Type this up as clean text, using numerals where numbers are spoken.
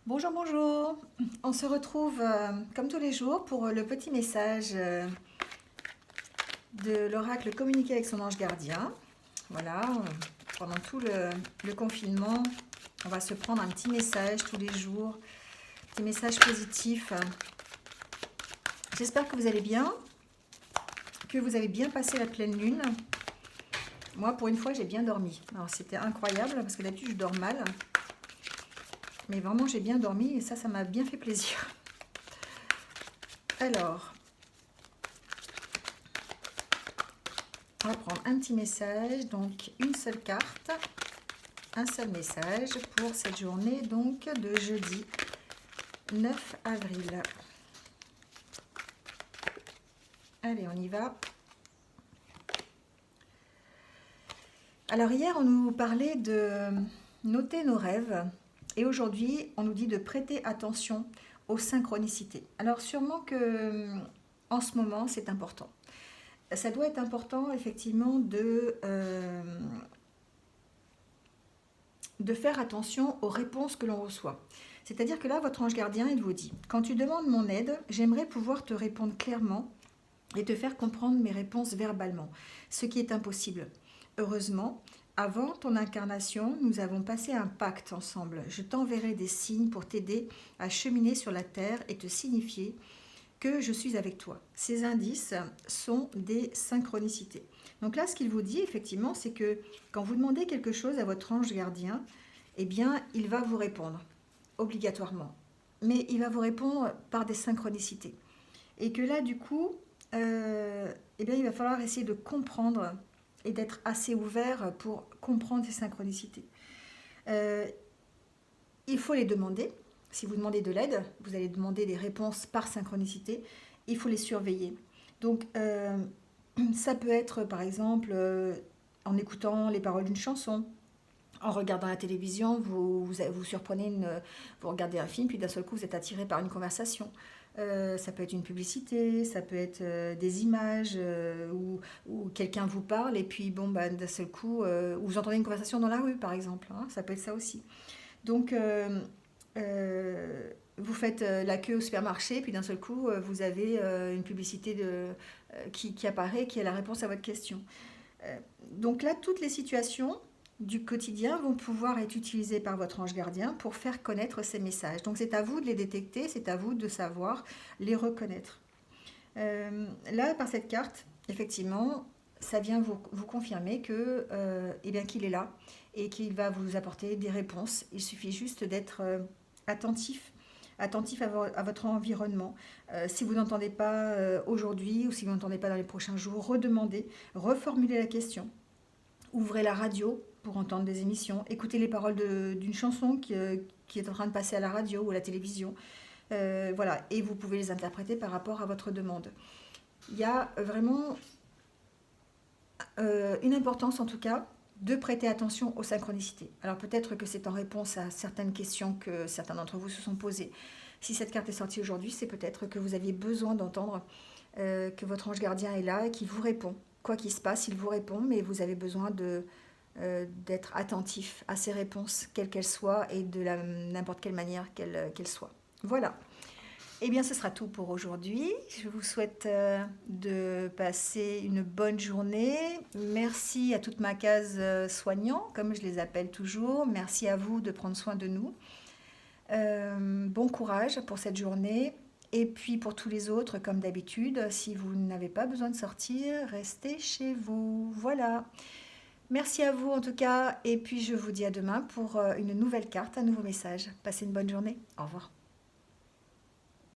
Bonjour, bonjour. On se retrouve comme tous les jours pour le petit message de l'oracle communiqué avec son ange gardien. Voilà, pendant tout le confinement, on va se prendre un petit message tous les jours, petit message positif. J'espère que vous allez bien, que vous avez bien passé la pleine lune. Moi, pour une fois, j'ai bien dormi. Alors, c'était incroyable parce que d'habitude, je dors mal. Mais vraiment, j'ai bien dormi et ça m'a bien fait plaisir. Alors, on va prendre un petit message, donc une seule carte, un seul message pour cette journée donc de jeudi 9 avril. Allez, on y va. Alors hier, on nous parlait de noter nos rêves et aujourd'hui, on nous dit de prêter attention aux synchronicités. Alors sûrement que en ce moment, c'est important. Ça doit être important effectivement de faire attention aux réponses que l'on reçoit. C'est-à-dire que là, votre ange gardien, il vous dit, quand tu demandes mon aide, j'aimerais pouvoir te répondre clairement et te faire comprendre mes réponses verbalement, ce qui est impossible. Heureusement, avant ton incarnation, nous avons passé un pacte ensemble. Je t'enverrai des signes pour t'aider à cheminer sur la terre et te signifier que je suis avec toi. Ces indices sont des synchronicités. Donc là, ce qu'il vous dit, effectivement, c'est que quand vous demandez quelque chose à votre ange gardien, eh bien, il va vous répondre, obligatoirement. Mais il va vous répondre par des synchronicités. Et que là, du coup, eh bien, il va falloir essayer de comprendre et d'être assez ouvert pour comprendre ces synchronicités. Il faut les demander. Si vous demandez de l'aide, vous allez demander des réponses par synchronicité. Il faut les surveiller. Donc, ça peut être, par exemple, en écoutant les paroles d'une chanson, en regardant la télévision, vous surprenez, vous regardez un film, puis d'un seul coup, vous êtes attiré par une conversation. Ça peut être une publicité, ça peut être des images où quelqu'un vous parle, et puis bon, bah, d'un seul coup, vous entendez une conversation dans la rue, par exemple. Hein, ça peut être ça aussi. Donc, vous faites la queue au supermarché, puis d'un seul coup, vous avez une publicité qui apparaît, qui est la réponse à votre question. Donc là, toutes les situations du quotidien vont pouvoir être utilisées par votre ange gardien pour faire connaître ces messages. Donc c'est à vous de les détecter, c'est à vous de savoir les reconnaître. Là, par cette carte, effectivement, ça vient vous confirmer que, eh bien, qu'il est là et qu'il va vous apporter des réponses. Il suffit juste d'être attentif, attentif à votre environnement. Si vous n'entendez pas aujourd'hui ou si vous n'entendez pas dans les prochains jours, redemandez, reformulez la question. Ouvrez la radio pour entendre des émissions, écoutez les paroles d'une chanson qui est en train de passer à la radio ou à la télévision. Voilà, et vous pouvez les interpréter par rapport à votre demande. Il y a vraiment une importance en tout cas de prêter attention aux synchronicités. Alors peut-être que c'est en réponse à certaines questions que certains d'entre vous se sont posées. Si cette carte est sortie aujourd'hui, c'est peut-être que vous aviez besoin d'entendre que votre ange gardien est là et qu'il vous répond. Quoi qu'il se passe, il vous répond, mais vous avez besoin d'être attentif à ces réponses, quelles qu'elles soient, et de n'importe quelle manière qu'elles soient. Voilà. Eh bien, ce sera tout pour aujourd'hui. Je vous souhaite de passer une bonne journée. Merci à toute ma case soignant, comme je les appelle toujours. Merci à vous de prendre soin de nous. Bon courage pour cette journée. Et puis pour tous les autres, comme d'habitude, si vous n'avez pas besoin de sortir, restez chez vous. Voilà. Merci à vous en tout cas. Et puis je vous dis à demain pour une nouvelle carte, un nouveau message. Passez une bonne journée. Au revoir.